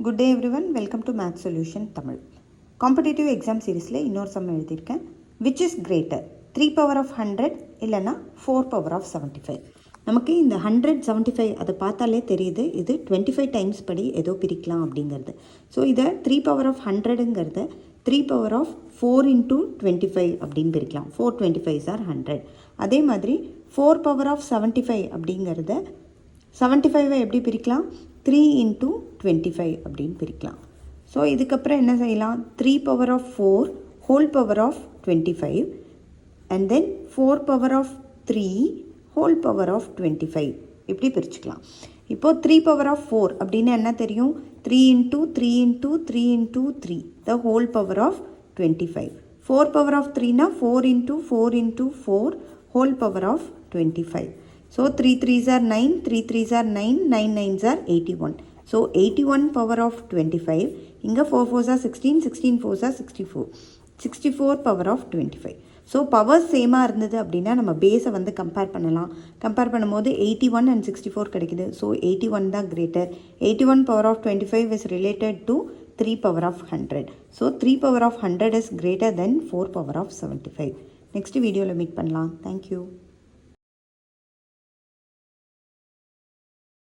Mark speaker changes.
Speaker 1: Good day everyone, welcome to Math Solution Tamil. Competitive exam seriesல இன்னொரு some எழுதியிருக்கேன். Which is greater 3 power of 100 இல்லைனா 4 power of 75. நமக்கு இந்த 175 அதை பார்த்தாலே தெரியுது இது 25 டைம்ஸ் படி ஏதோ பிரிக்கலாம் அப்படிங்கிறது. ஸோ இதை 3 power of 100ங்கிறத 3 power of 4 into 25 அப்படின்னு பிரிக்கலாம். 425s are 100. அதே மாதிரி 4 power of 75 அப்படிங்கிறத 75 எப்படி பிரிக்கலாம்? 3 into 25 அப்படின்னு பிரிக்கலாம். ஸோ இதுக்கப்புறம் என்ன செய்யலாம்? 3 power of 4 whole power of 25 and then 4 power of 3 whole power of 25 இப்படி பிரிச்சுக்கலாம். இப்போது 3 power of 4 அப்படின்னு என்ன தெரியும்? 3 into 3 into 3 into 3 the whole power of 25. 4 power of 3 4 into 4 into 4 whole power of 25. So 3 3s are 9, 3 3s are 9, 9 9s are 81. So 81 power of 25. இங்கே 4 4s are 16, 16 4s are 64. 64 power of 25. So powers சேமாக இருந்தது அப்படின்னா நம்ம பேஸை வந்து compare பண்ணலாம். Compare பண்ணும்போது 81 and 64 கிடைக்குது. ஸோ 81 தான் greater. 81 power of 25 is related to 3 power of 100. So 3 power of 100 is greater than 4 power of 75. Next வீடியோவில் மீட் பண்ணலாம். தேங்க்யூ.